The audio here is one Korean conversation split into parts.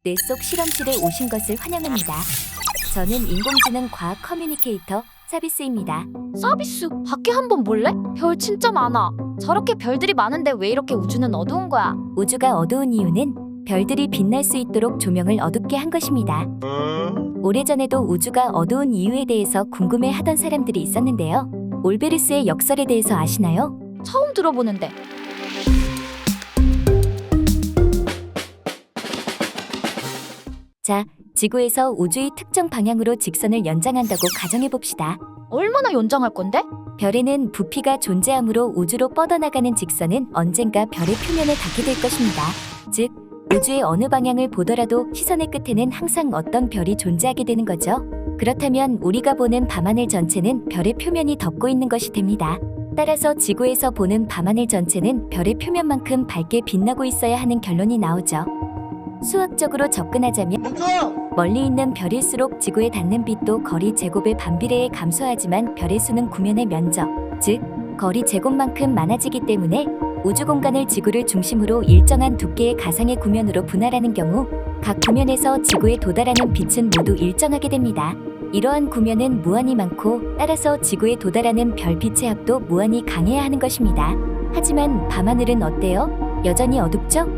뇌 속 실험실에 오신 것을 환영합니다. 저는 인공지능 과학 커뮤니케이터 사비스입니다. 서비스, 밖에 한번 볼래? 별 진짜 많아. 저렇게 별들이 많은데 왜 이렇게 우주는 어두운 거야? 우주가 어두운 이유는 별들이 빛날 수 있도록 조명을 어둡게 한 것입니다. 오래전에도 우주가 어두운 이유에 대해서 궁금해하던 사람들이 있었는데요. 올베르스의 역설에 대해서 아시나요? 처음 들어보는데. 자, 지구에서 우주의 특정 방향으로 직선을 연장한다고 가정해봅시다. 얼마나 연장할 건데? 별에는 부피가 존재하므로 우주로 뻗어나가는 직선은 언젠가 별의 표면에 닿게 될 것입니다. 즉, 우주의 어느 방향을 보더라도 시선의 끝에는 항상 어떤 별이 존재하게 되는 거죠. 그렇다면 우리가 보는 밤하늘 전체는 별의 표면이 덮고 있는 것이 됩니다. 따라서 지구에서 보는 밤하늘 전체는 별의 표면만큼 밝게 빛나고 있어야 하는 결론이 나오죠. 수학적으로 접근하자면 멀리 있는 별일수록 지구에 닿는 빛도 거리 제곱의 반비례에 감소하지만 별의 수는 구면의 면적, 즉 거리 제곱만큼 많아지기 때문에 우주 공간을 지구를 중심으로 일정한 두께의 가상의 구면으로 분할하는 경우 각 구면에서 지구에 도달하는 빛은 모두 일정하게 됩니다. 이러한 구면은 무한히 많고 따라서 지구에 도달하는 별빛의 합도 무한히 강해야 하는 것입니다. 하지만 밤하늘은 어때요? 여전히 어둡죠?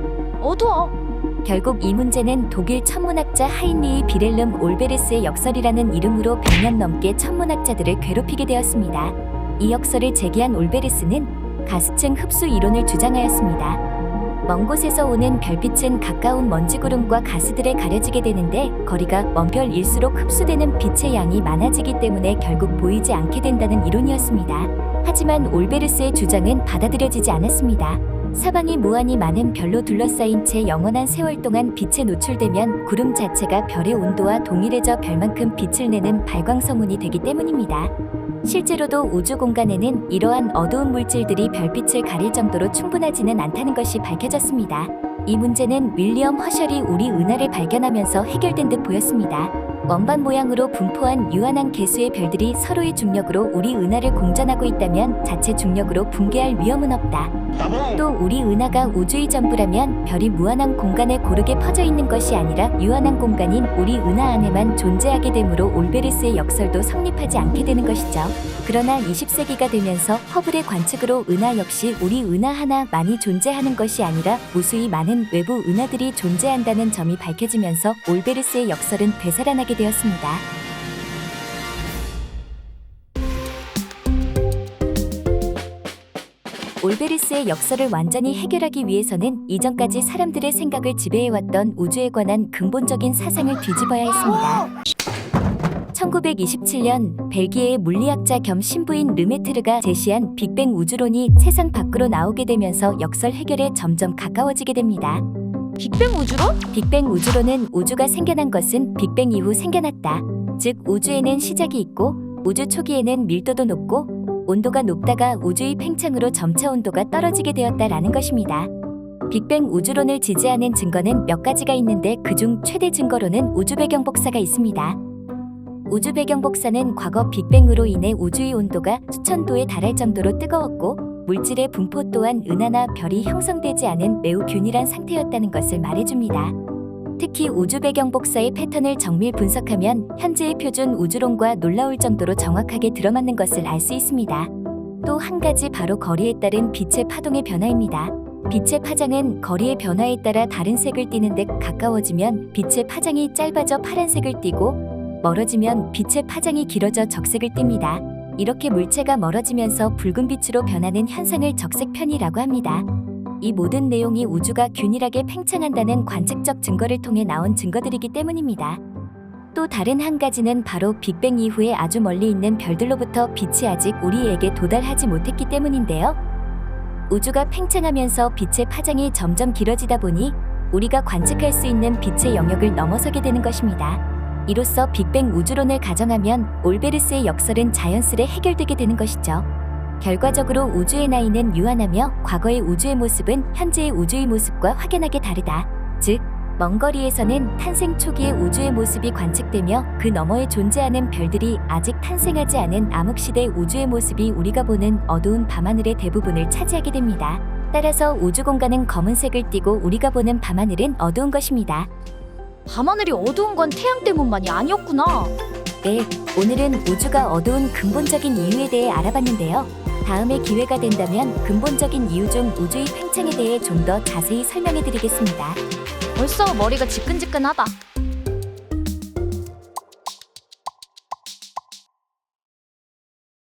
어두워. 결국 이 문제는 독일 천문학자 하인리히 비렐름 올베르스의 역설이라는 이름으로 100년 넘게 천문학자들을 괴롭히게 되었습니다. 이 역설을 제기한 올베르스는 가스층 흡수 이론을 주장하였습니다. 먼 곳에서 오는 별빛은 가까운 먼지구름과 가스들에 가려지게 되는데 거리가 먼 별일수록 흡수되는 빛의 양이 많아지기 때문에 결국 보이지 않게 된다는 이론이었습니다. 하지만 올베르스의 주장은 받아들여지지 않았습니다. 사방이 무한히 많은 별로 둘러싸인 채 영원한 세월 동안 빛에 노출되면 구름 자체가 별의 온도와 동일해져 별만큼 빛을 내는 발광성운이 되기 때문입니다. 실제로도 우주 공간에는 이러한 어두운 물질들이 별빛을 가릴 정도로 충분하지는 않다는 것이 밝혀졌습니다. 이 문제는 윌리엄 허셜이 우리 은하를 발견하면서 해결된 듯 보였습니다. 원반 모양으로 분포한 유한한 개수의 별들이 서로의 중력으로 우리 은하를 공전하고 있다면 자체 중력으로 붕괴할 위험은 없다. 또 우리 은하가 우주의 전부라면 별이 무한한 공간에 고르게 퍼져 있는 것이 아니라 유한한 공간인 우리 은하 안에만 존재하게 되므로 올베르스의 역설도 성립하지 않게 되는 것이죠. 그러나 20세기가 되면서 허블의 관측으로 은하 역시 우리 은하 하나만이 존재하는 것이 아니라 무수히 많은 외부 은하들이 존재한다는 점이 밝혀지면서 올베르스의 역설은 되살아나게 되었습니다. 올베르스의 역설을 완전히 해결하기 위해서는 이전까지 사람들의 생각을 지배해왔던 우주에 관한 근본적인 사상을 뒤집어야 했습니다. 1927년 벨기에의 물리학자 겸 신부인 르메트르가 제시한 빅뱅 우주론이 세상 밖으로 나오게 되면서 역설 해결에 점점 가까워지게 됩니다. 빅뱅 우주론? 빅뱅 우주론은 우주가 생겨난 것은 빅뱅 이후 생겨났다. 즉 우주에는 시작이 있고 우주 초기에는 밀도도 높고 온도가 높다가 우주의 팽창으로 점차 온도가 떨어지게 되었다라는 것입니다. 빅뱅 우주론을 지지하는 증거는 몇 가지가 있는데 그중 최대 증거로는 우주 배경 복사가 있습니다. 우주 배경 복사는 과거 빅뱅으로 인해 우주의 온도가 수천 도에 달할 정도로 뜨거웠고 물질의 분포 또한 은하나 별이 형성되지 않은 매우 균일한 상태였다는 것을 말해줍니다. 특히 우주 배경 복사의 패턴을 정밀 분석하면 현재의 표준 우주론과 놀라울 정도로 정확하게 들어맞는 것을 알 수 있습니다. 또 한 가지 바로 거리에 따른 빛의 파동의 변화입니다. 빛의 파장은 거리의 변화에 따라 다른 색을 띠는 데 가까워지면 빛의 파장이 짧아져 파란색을 띠고 멀어지면 빛의 파장이 길어져 적색을 띱니다. 이렇게 물체가 멀어지면서 붉은 빛으로 변하는 현상을 적색편이라고 합니다. 이 모든 내용이 우주가 균일하게 팽창한다는 관측적 증거를 통해 나온 증거들이기 때문입니다. 또 다른 한 가지는 바로 빅뱅 이후에 아주 멀리 있는 별들로부터 빛이 아직 우리에게 도달하지 못했기 때문인데요. 우주가 팽창하면서 빛의 파장이 점점 길어지다 보니 우리가 관측할 수 있는 빛의 영역을 넘어서게 되는 것입니다. 이로써 빅뱅 우주론을 가정하면 올베르스의 역설은 자연스레 해결되게 되는 것이죠. 결과적으로 우주의 나이는 유한하며 과거의 우주의 모습은 현재의 우주의 모습과 확연하게 다르다. 즉, 먼 거리에서는 탄생 초기의 우주의 모습이 관측되며 그 너머에 존재하는 별들이 아직 탄생하지 않은 암흑시대 우주의 모습이 우리가 보는 어두운 밤하늘의 대부분을 차지하게 됩니다. 따라서 우주 공간은 검은색을 띠고 우리가 보는 밤하늘은 어두운 것입니다. 밤하늘이 어두운 건 태양 때문만이 아니었구나. 네, 오늘은 우주가 어두운 근본적인 이유에 대해 알아봤는데요. 다음에 기회가 된다면 근본적인 이유 중 우주의 팽창에 대해 좀 더 자세히 설명해 드리겠습니다. 벌써 머리가 지끈지끈하다.